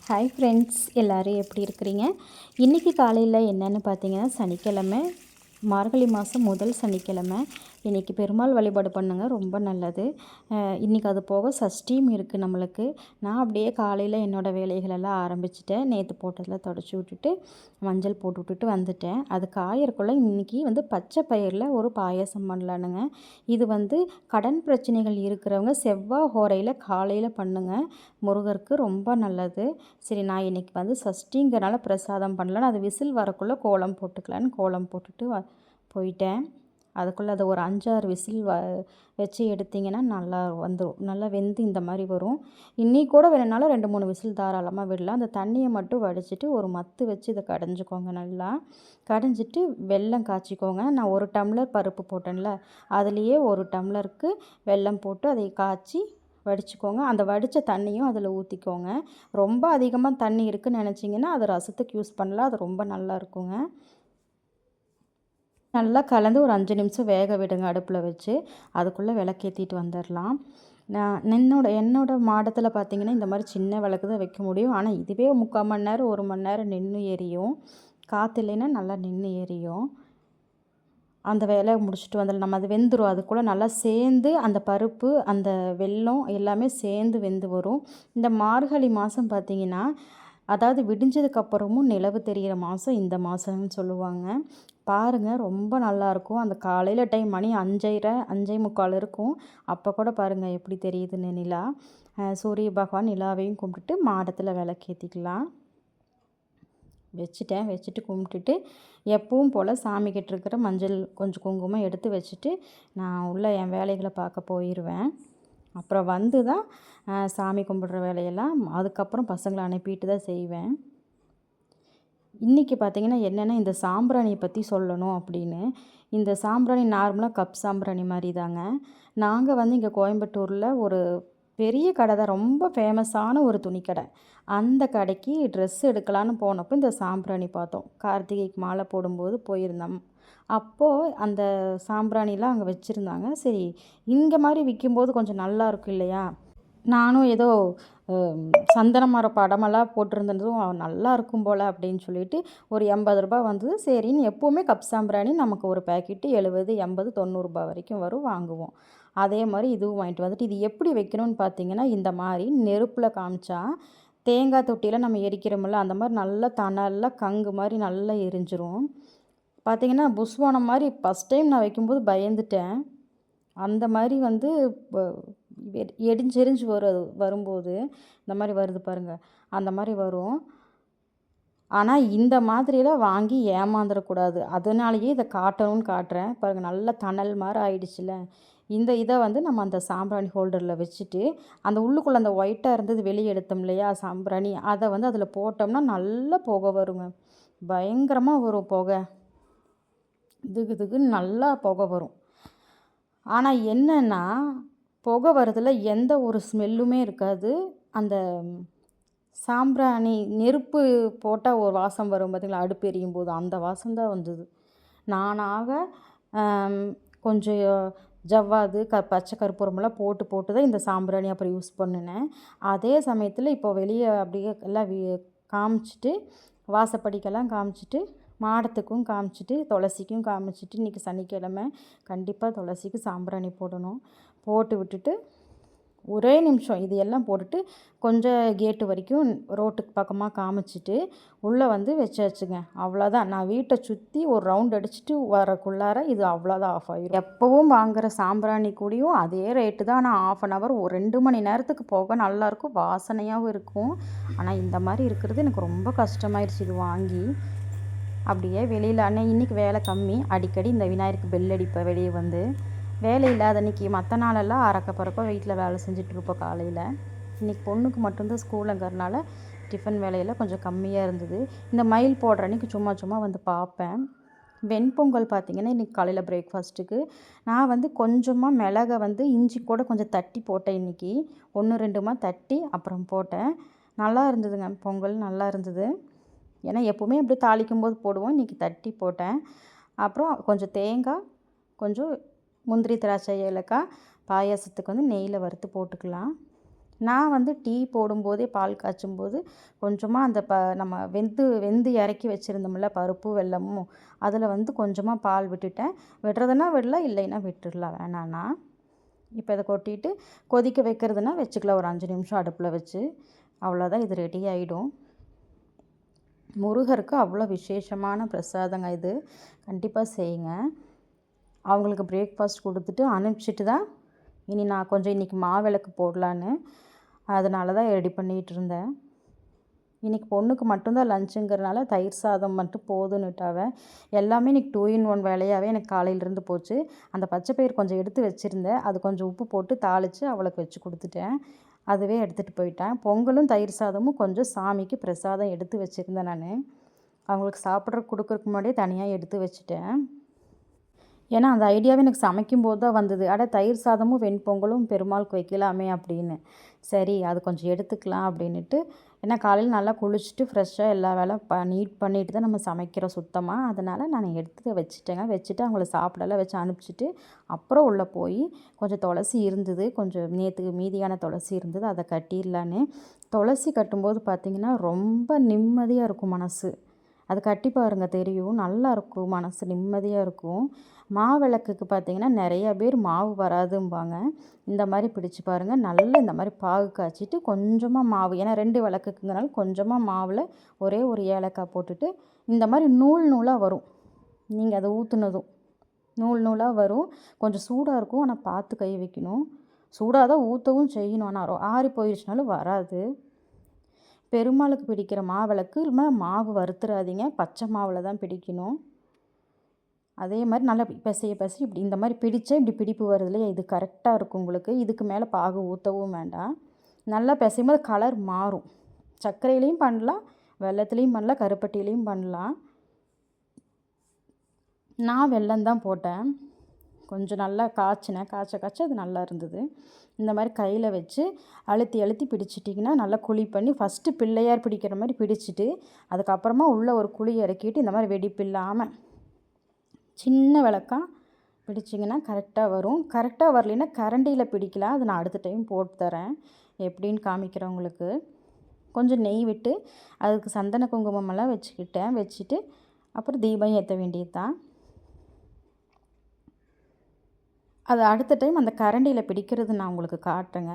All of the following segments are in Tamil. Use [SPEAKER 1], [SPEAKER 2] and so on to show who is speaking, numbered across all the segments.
[SPEAKER 1] ஹாய் ஃப்ரெண்ட்ஸ், எல்லோரும் எப்படி இருக்கிறீங்க? இன்றைக்கி காலையில் என்னென்னு பார்த்தீங்கன்னா, சனிக்கிழமை, மார்கழி மாதம் முதல் சனிக்கிழமை. இன்றைக்கி பெருமாள் வழிபாடு பண்ணுங்க, ரொம்ப நல்லது. இன்றைக்கி அது போக சஷ்டியும் இருக்குது நம்மளுக்கு. நான் அப்படியே காலையில் என்னோடய வேலைகளெல்லாம் ஆரம்பிச்சிட்டேன். நேற்று போட்டதெல்லாம் தொடச்சி விட்டுட்டு மஞ்சள் போட்டு விட்டுட்டு வந்துட்டேன். அது காயறக்குள்ளே இன்றைக்கி பச்சை பயிரில் ஒரு பாயாசம் பண்ணலானுங்க. இது கடன் பிரச்சனைகள் இருக்கிறவங்க செவ்வாய் ஹோரையில் காலையில் பண்ணுங்கள், முருகருக்கு ரொம்ப நல்லது. சரி, நான் இன்றைக்கி சஷ்டிங்கிறனால பிரசாதம் பண்ணலான்னு அது விசில் வரக்குள்ளே கோலம் போட்டுக்கலான்னு கோலம் போட்டுட்டு போயிட்டேன். அதுக்குள்ளே அதை ஒரு 5-6 விசில் வச்சு எடுத்திங்கன்னா நல்லா வந்துடும். நல்லா வெந்து இந்த மாதிரி வரும். இன்றைக்கி கூட வேணுனாலும் 2-3 விசில் தாராளமாக விடலாம். அந்த தண்ணியை மட்டும் வடிச்சிட்டு ஒரு மத்து வச்சு இதை கடைஞ்சிக்கோங்க. நல்லா கடைஞ்சிட்டு வெல்லம் காய்ச்சிக்கோங்க. நான் 1 டம்ளர் பருப்பு போட்டேன்ல, அதுலேயே 1 டம்ளருக்கு வெல்லம் போட்டு அதை காய்ச்சி வடிச்சுக்கோங்க. அந்த வடித்த தண்ணியும் அதில் ஊற்றிக்கோங்க. ரொம்ப அதிகமாக தண்ணி இருக்குதுன்னு நினச்சிங்கன்னா அதை ரசத்துக்கு யூஸ் பண்ணலாம். அது ரொம்ப நல்லா இருக்குங்க. நல்லா கலந்து ஒரு 5 நிமிஷம் வேக விடுங்க அடுப்பில் வச்சு. அதுக்குள்ளே விளக்கேற்றிட்டு வந்துடலாம். நான் என்னோட மாடத்தில் பார்த்திங்கன்னா இந்த மாதிரி சின்ன விளக்கு தான் வைக்க முடியும். ஆனால் இதுவே 3/4 மணி நேரம் 1 மணி நேரம் நின்று எரியும். காற்று இல்லைன்னா நல்லா நின்று எரியும். அந்த வேலையை முடிச்சுட்டு வந்துடலாம். நம்ம அது வெந்துடும். அதுக்குள்ளே நல்லா சேர்ந்து அந்த பருப்பு, அந்த வெல்லம் எல்லாமே சேர்ந்து வெந்து வரும். இந்த மார்கழி மாதம் பார்த்திங்கன்னா, அதாவது விடிஞ்சதுக்கப்புறமும் நிலவு தெரிகிற மாதம் இந்த மாதம்னு சொல்லுவாங்க. பாருங்கள், ரொம்ப நல்லாயிருக்கும். அந்த காலையில் டைம் மணி 5:30 5:45 இருக்கும். அப்போ கூட பாருங்கள் எப்படி தெரியுதுன்னு நிலா. சூரிய பகவான் நிலாவையும் கும்பிட்டுட்டு மாடத்தில் விளக்கேற்றிக்கலாம். வச்சுட்டு கும்பிட்டுட்டு எப்பவும் போல் சாமிக்கிட்ட இருக்கிற மஞ்சள் கொஞ்சம் குங்குமம் எடுத்து வச்சுட்டு நான் உள்ள என் வேலைகளை பார்க்க போயிடுவேன். அப்புறம் தான் சாமி கும்பிட்ற வேலையெல்லாம் அதுக்கப்புறம் பசங்களை அனுப்பிட்டு தான் செய்வேன். இன்றைக்கி பார்த்திங்கன்னா என்னென்னா, இந்த சாம்பிராணியை பற்றி சொல்லணும் அப்படின்னு. இந்த சாம்பிராணி நார்மலாக கப் சாம்பிராணி மாதிரி தாங்க. நாங்கள் இங்கே கோயம்புத்தூரில் ஒரு பெரிய கடை தான், ரொம்ப ஃபேமஸான ஒரு துணிக்கடை. அந்த கடைக்கு ட்ரெஸ் எடுக்கலான்னு போனப்போ இந்த சாம்பிராணி பார்த்தோம். கார்த்திகைக்கு மாலை போடும்போது போயிருந்தோம். அப்போது அந்த சாம்பிராணிலாம் அங்கே வச்சுருந்தாங்க. சரி, இங்கே மாதிரி விற்கும்போது கொஞ்சம் நல்லா இருக்கும் இல்லையா? நானும் ஏதோ சந்தன மர படமெல்லாம் போட்டிருந்ததும் நல்லா இருக்கும் போல் அப்படின்னு சொல்லிட்டு ஒரு 80 ரூபாய் வந்தது. சரின்னு எப்போவுமே கப் சாம்பிராணி நமக்கு ஒரு பேக்கெட்டு 70, 80, 90 ரூபாய் வரைக்கும் வரும், வாங்குவோம். அதே மாதிரி இதுவும் வாங்கிட்டு வந்துட்டு இது எப்படி வைக்கணும்னு பார்த்தீங்கன்னா, இந்த மாதிரி நெருப்பில் காமிச்சா தேங்காய் தொட்டியில் நம்ம எரிக்கிறோமில்ல, அந்த மாதிரி நல்லா தணலாக கங்கு மாதிரி நல்லா எரிஞ்சிரும். பார்த்திங்கன்னா புஸ்வானம் மாதிரி ஃபஸ்ட் டைம் நான் வைக்கும்போது பயந்துட்டேன். அந்த மாதிரி எரிஞ்சு வரும்போது இந்த மாதிரி வருது பாருங்கள், அந்த மாதிரி வரும். ஆனால் இந்த மாதிரியெல்லாம் வாங்கி ஏமாந்துடக்கூடாது. அதனாலேயே இதை காட்டணும்னு காட்டுறேன். பாருங்கள், நல்லா தணல் மாதிரி ஆயிடுச்சுல. இந்த இதை நம்ம அந்த சாம்பிராணி ஹோல்டரில் வச்சுட்டு அந்த உள்ளுக்குள்ளே அந்த ஒயிட்டாக இருந்தது வெளியே எடுத்தோம் இல்லையா சாம்பிராணி, அதை அதில் போட்டோம்னா நல்லா புகை வருங்க. பயங்கரமாக வரும் புகை, இதுக்குன்னு நல்லா புகை வரும். ஆனால் என்னென்னா, புகை வரதில் எந்த ஒரு ஸ்மெல்லுமே இருக்காது. அந்த சாம்பிராணி நெருப்பு போட்டால் ஒரு வாசம் வரும் பார்த்திங்களா, அடுப்பு எரியும் போது அந்த வாசம் தான் வந்தது. நானாக கொஞ்சம் ஜவ்வாது பச்சை கற்பூரமெல்லாம் போட்டு தான் இந்த சாம்பிராணி அப்புறம் யூஸ் பண்ணினேன். அதே சமயத்தில் இப்போ வெளியே அப்படியே எல்லாம் காமிச்சிட்டு, வாசப்படிக்கெல்லாம் காமிச்சிட்டு, மாடத்துக்கும் காமிச்சிட்டு, துளசிக்கும் காமிச்சிட்டு, இன்றைக்கி சனிக்கிழமை கண்டிப்பாக துளசிக்கு சாம்பிராணி போடணும். போட்டு விட்டுட்டு ஒரே நிமிஷம் இது எல்லாம் போட்டுட்டு கொஞ்சம் கேட்டு வரைக்கும் ரோட்டுக்கு பக்கமாக காமிச்சிட்டு உள்ளே வச்சாச்சுங்க. அவ்வளோதான். நான் வீட்டை சுற்றி ஒரு ரவுண்ட் அடிச்சுட்டு வரக்குள்ளார இது அவ்வளோதான் ஆஃப் ஆகிடும். எப்போவும் வாங்குகிற சாம்பிராணி கூடியும் அதே ரேட்டு தான். ஆனால் 1/2 hour ஒரு 2 மணி நேரத்துக்கு போக நல்லாயிருக்கும், வாசனையாகவும் இருக்கும். ஆனால் இந்த மாதிரி இருக்கிறது எனக்கு ரொம்ப கஷ்டமாயிருச்சு இது வாங்கி. அப்படியே வெளியில் இன்றைக்கி வேலை கம்மி. அடிக்கடி இந்த விநாயகருக்கு பெல் அடிப்பேன் வெளியே வேலை இல்லாத அன்றைக்கி. மற்ற நாளெல்லாம் அறக்க பறக்க வீட்டில் வேலை செஞ்சிட்ருப்போம் காலையில். இன்றைக்கி பொண்ணுக்கு மட்டும்தான் ஸ்கூலுங்கிறனால டிஃபன் வேலையெல்லாம் கொஞ்சம் கம்மியாக இருந்தது. இந்த மயில் போடுற அன்றைக்கி சும்மா பார்ப்பேன். வெண்பொங்கல் பார்த்திங்கன்னா இன்றைக்கி காலையில் பிரேக்ஃபாஸ்ட்டுக்கு நான் கொஞ்சமாக மிளகை இஞ்சி கூட கொஞ்சம் தட்டி போட்டேன். இன்றைக்கி 1-2 தட்டி அப்புறம் போட்டேன். நல்லா இருந்ததுங்க, பொங்கல் நல்லா இருந்தது. ஏன்னா எப்போவுமே அப்படியே தாளிக்கும் போது போடுவோம், இன்றைக்கி தட்டி போட்டேன். அப்புறம் கொஞ்சம் தேங்காய், கொஞ்சம் முந்திரி, திராட்சை, ஏலக்காய், பாயாசத்துக்கு நெய்யில் வறுத்து போட்டுக்கலாம். நான் வந்து டீ போடும்போதே பால் காய்ச்சும்போது கொஞ்சமாக அந்த நம்ம வெந்து இறக்கி வச்சுருந்தோம்ல பருப்பு வெல்லமும், அதில் வந்து கொஞ்சமாக பால் விட்டுட்டேன். விடுறதுன்னா விடலாம், இல்லைன்னா விட்டுடலாம் வேணான்னா. இப்போ இதை கொட்டிட்டு கொதிக்க வைக்கிறதுனா வச்சுக்கலாம் ஒரு 5 நிமிஷம் அடுப்பில் வச்சு. அவ்வளோதான், இது ரெடி ஆகிடும். முருகருக்கு அவ்வளோ விசேஷமான பிரசாதங்க இது. கண்டிப்பாக செய்யுங்க. அவங்களுக்கு பிரேக்ஃபாஸ்ட் கொடுத்துட்டு அனுப்பிச்சிட்டு தான் இனி நான் கொஞ்சம் இன்றைக்கி மாவிளக்கு போடலான்னு அதனால தான் ரெடி பண்ணிகிட்டு இருந்தேன். இன்றைக்கி பொண்ணுக்கு மட்டும்தான் லஞ்சுங்கிறனால தயிர் சாதம் மட்டும் போதுன்னுட்டாவ. எல்லாமே இன்றைக்கி 2 in 1 வேலையாகவே எனக்கு காலையிலேருந்து போச்சு. அந்த பச்சைப்பயிறு கொஞ்சம் எடுத்து வச்சுருந்தேன். அது கொஞ்சம் உப்பு போட்டு தாளித்து அவளுக்கு வச்சு கொடுத்துட்டேன். அதுவே எடுத்துகிட்டு போயிட்டேன். பொங்கலும் தயிர் சாதமும் கொஞ்சம் சாமிக்கு பிரசாதம் எடுத்து வச்சுருந்தேன் நான். அவங்களுக்கு சாப்பிட்றதுக்கு கொடுக்குறதுக்கு முன்னாடியே தனியாக எடுத்து வச்சுட்டேன். ஏன்னா அந்த ஐடியாவே எனக்கு சமைக்கும்போது தான் வந்தது. தயிர் சாதமும் வெண்பொங்கலும் பெருமாளுக்கு வைக்கலாமே அப்படின்னு. சரி அது கொஞ்சம் எடுத்துக்கலாம் அப்படின்னுட்டு, ஏன்னா காலையில் நல்லா குளிச்சுட்டு ஃப்ரெஷ்ஷாக எல்லா வேலை நீட் பண்ணிட்டு தான் நம்ம சமைக்கிறோம் சுத்தமாக. அதனால் நான் எடுத்து வச்சுட்டேங்க. வச்சுட்டு அவங்கள சாப்பிடலாம் வச்சு அனுப்பிச்சிட்டு, அப்புறம் உள்ளே போய் கொஞ்சம் துளசி இருந்தது. கொஞ்சம் நேற்றுக்கு மீதியான துளசி இருந்தது, அதை கட்டிடலான்னு. துளசி கட்டும்போது பார்த்திங்கன்னா ரொம்ப நிம்மதியாக இருக்கும் மனசு. அது கட்டி பாருங்க தெரியும். நல்லாயிருக்கும், மனசு நிம்மதியாக இருக்கும். மாவிளக்குக்கு பார்த்திங்கன்னா நிறையா பேர் மாவு வராதும்பாங்க. இந்த மாதிரி பிடிச்சு பாருங்கள். நல்லா இந்த மாதிரி பாகு காய்ச்சிட்டு கொஞ்சமாக மாவு, ஏன்னா 2 விளக்குக்குங்கிறனால கொஞ்சமாக மாவில் ஒரே ஒரு ஏலக்காய் போட்டுட்டு இந்த மாதிரி நூல் நூலாக வரும். நீங்கள் அதை ஊற்றுனதும் நூல் நூலாக வரும். கொஞ்சம் சூடாக இருக்கும், ஆனால் பார்த்து கை வைக்கணும். சூடாக தான் ஊற்றவும் செய்யணும், ஆனால் ஆறி போயிடுச்சுனாலும் வராது. பெருமாளுக்கு பிடிக்கிற மாவிளக்கு மாவு வறுத்துறாதீங்க, பச்சை மாவில் தான் பிடிக்கணும். அதே மாதிரி நல்லா பிசைய இப்படி இந்த மாதிரி பிடிச்சா இப்படி பிடிப்பு வருது இல்லையா, இது கரெக்டாக இருக்கும் உங்களுக்கு. இதுக்கு மேலே பாகு ஊற்றவும் வேண்டாம். நல்லா பிசையும் போது கலர் மாறும். சர்க்கரையிலையும் பண்ணலாம், வெல்லத்துலேயும் பண்ணலாம், கருப்பட்டிலையும் பண்ணலாம். நான் வெல்லம் தான் போட்டேன். கொஞ்சம் நல்லா காய்ச்ச அது நல்லா இருந்தது. இந்த மாதிரி கையில் வச்சு அழுத்தி அழுத்தி பிடிச்சிட்டிங்கன்னா நல்லா குழி பண்ணி ஃபஸ்ட்டு பிள்ளையார் பிடிக்கிற மாதிரி பிடிச்சிட்டு, அதுக்கப்புறமா உள்ளே ஒரு குழி இறக்கிட்டு இந்த மாதிரி வெடிப்பு இல்லாமல் சின்ன விளக்கா பிடிச்சிங்கன்னா கரெக்டாக வரும். கரெக்டாக வரலைன்னா கரண்டியில் பிடிக்கலாம். அது நான் அடுத்த டைம் போட்டு தரேன், எப்படின்னு காமிக்கிறவங்களுக்கு. கொஞ்சம் நெய் விட்டு அதுக்கு சந்தன குங்குமமெல்லாம் வச்சுட்டு அப்புறம் தீபம் ஏற்ற வேண்டியது தான். அது அடுத்த டைம் அந்த கரண்டியில் பிடிக்கிறது நான் உங்களுக்கு காட்டுறேங்க.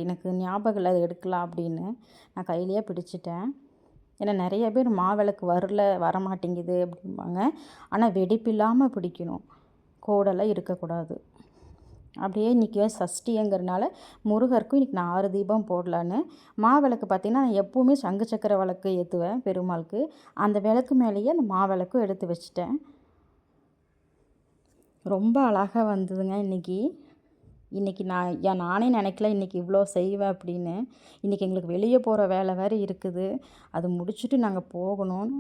[SPEAKER 1] எனக்கு ஞாபகம் இல்லை அதை எடுக்கலாம் அப்படின்னு. நான் கையிலேயே பிடிச்சிட்டேன். ஏன்னா நிறைய பேர் மாவிளக்கு வரமாட்டேங்குது அப்படிம்பாங்க. ஆனால் வெடிப்பு இல்லாமல் பிடிக்கணும், கோடெல்லாம் இருக்கக்கூடாது. அப்படியே இன்றைக்கி சஷ்டிங்கிறனால முருகருக்கும் இன்றைக்கி நான் 6 தீபம் போடலான்னு. மாவிளக்கு பார்த்திங்கன்னா நான் எப்போவுமே சங்கு சக்கரை விளக்கு ஏற்றுவேன் பெருமாளுக்கு. அந்த விளக்கு மேலேயே அந்த மாவிளக்கும் எடுத்து வச்சுட்டேன். ரொம்ப அழகாக வந்ததுங்க இன்றைக்கி நானே நினைக்கல இன்றைக்கி இவ்வளோ செய்வேன் அப்படின்னு. இன்றைக்கி எங்களுக்கு வெளியே போகிற வேலை வேறு இருக்குது, அது முடிச்சுட்டு நாங்கள் போகணும்.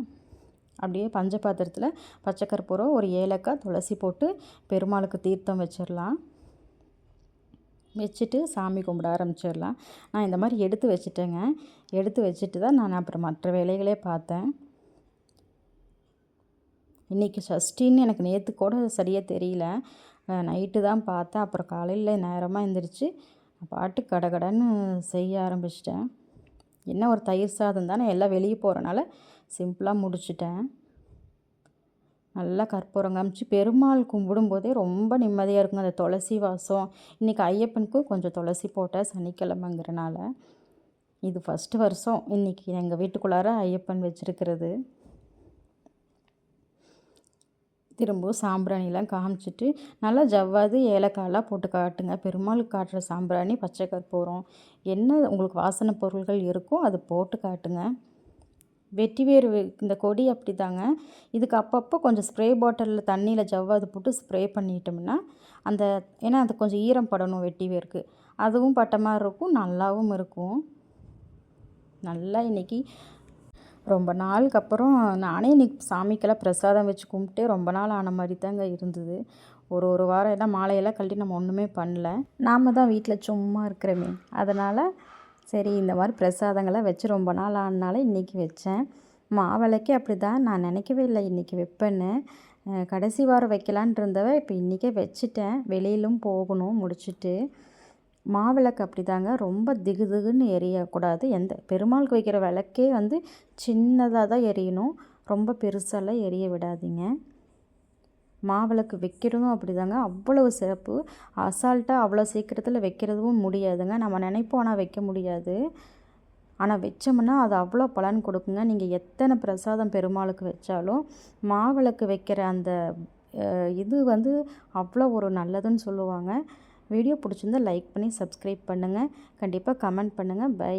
[SPEAKER 1] அப்படியே பஞ்ச பாத்திரத்தில் பச்சை கற்பூரம், ஒரு ஏலக்காய், துளசி போட்டு பெருமாளுக்கு தீர்த்தம் வச்சிடலாம். வச்சுட்டு சாமி கும்பிட ஆரம்பிச்சிடலாம். நான் இந்த மாதிரி எடுத்து வச்சுட்டேங்க. எடுத்து வச்சுட்டு தான் நான் அப்புறம் மற்ற வேலைகளே பார்த்தேன். இன்றைக்கி சஷ்டின்னு எனக்கு நேற்று கூட சரியாக தெரியல. நைட்டு தான் பார்த்தேன். அப்புறம் காலையில் நேரமாக எழுந்திரிச்சு பாட்டுக்கு கடகடன்னு செய்ய ஆரம்பிச்சிட்டேன். என்ன ஒரு தயிர் சாதம் தானே, எல்லாம் வெளியே போகிறனால சிம்பிளாக முடிச்சிட்டேன். நல்லா கற்பூரம் காமிச்சு பெருமாள் கும்பிடும்போதே ரொம்ப நிம்மதியாக இருக்குங்க. அந்த துளசி வாசம். இன்றைக்கி ஐயப்பனுக்கும் கொஞ்சம் துளசி போட்டேன், சனிக்கிழமைங்கிறனால. இது ஃபஸ்ட்டு வருஷம் இன்றைக்கி எங்கள் வீட்டுக்குள்ளார ஐயப்பன் வச்சுருக்கிறது. திரும்பவும் சாம்பிராணிலாம் காமிச்சிட்டு நல்லா ஜவ்வாது ஏலக்காயெல்லாம் போட்டு காட்டுங்க. பெருமாளுக்கு காட்டுற சாம்பிராணி, பச்சை கற்பூரம், என்ன உங்களுக்கு வாசனை பொருள்கள் இருக்கோ அது போட்டு காட்டுங்க. வெட்டிவேர் இந்த கொடி அப்படி தாங்க. இதுக்கு அப்பப்போ கொஞ்சம் ஸ்ப்ரே பாட்டிலில் தண்ணியில் ஜவ்வாது போட்டு ஸ்ப்ரே பண்ணிட்டோம்னா ஏன்னா அது கொஞ்சம் ஈரம் படணும் வெட்டிவேருக்கு. அதுவும் பட்ட மாதிரி இருக்கும், நல்லாவும் இருக்கும். நல்லா இன்றைக்கி ரொம்ப நாளுக்கு அப்புறம் நானே இன்றைக்கி சாமிக்கெல்லாம் பிரசாதம் வச்சு கும்பிட்டு ரொம்ப நாள் ஆன மாதிரி தாங்க இருந்தது. ஒரு வாரம் எல்லாம் மாலையெல்லாம் கழட்டி நம்ம ஒன்றுமே பண்ணல. நாம் தான் வீட்டில் சும்மா இருக்கிறோமே, அதனால் சரி இந்த மாதிரி பிரசாதங்களை வச்சு ரொம்ப நாள் ஆனனால இன்றைக்கி வச்சேன். மாவிளக்கே அப்படி தான், நான் நினைக்கவே இல்லை இன்றைக்கி வைப்பேன்னு. கடைசி வாரம் வைக்கலான் இருந்தவ இப்போ இன்றைக்கே வச்சுட்டேன். வெளியிலும் போகணும் முடிச்சுட்டு. மாவிளக்கு அப்படிதாங்க, ரொம்ப திகுதிகுன்னு எரியக்கூடாது. பெருமாளுக்கு வைக்கிற விளக்கே வந்து சின்னதாக தான் எரியணும், ரொம்ப பெருசாலாம் எரிய விடாதீங்க. மாவிளக்கு வைக்கிறதும் அப்படிதாங்க, அவ்வளவு சிறப்பு. அசால்ட்டாக அவ்வளோ சீக்கிரத்தில் வைக்கிறதும் முடியாதுங்க. நம்ம நினைப்போம், ஆனால் வைக்க முடியாது. ஆனால் வச்சோம்னா அது அவ்வளோ பலன் கொடுக்குங்க. நீங்கள் எத்தனை பிரசாதம் பெருமாளுக்கு வச்சாலும் மாவிளக்கு வைக்கிற அந்த இது வந்து அவ்வளோ ஒரு நல்லதுன்னு சொல்லுவாங்க. வீடியோ பிடிச்சிருந்தா லைக் பண்ணி சப்ஸ்கிரைப் பண்ணுங்கள். கண்டிப்பாக கமெண்ட் பண்ணுங்கள். பை.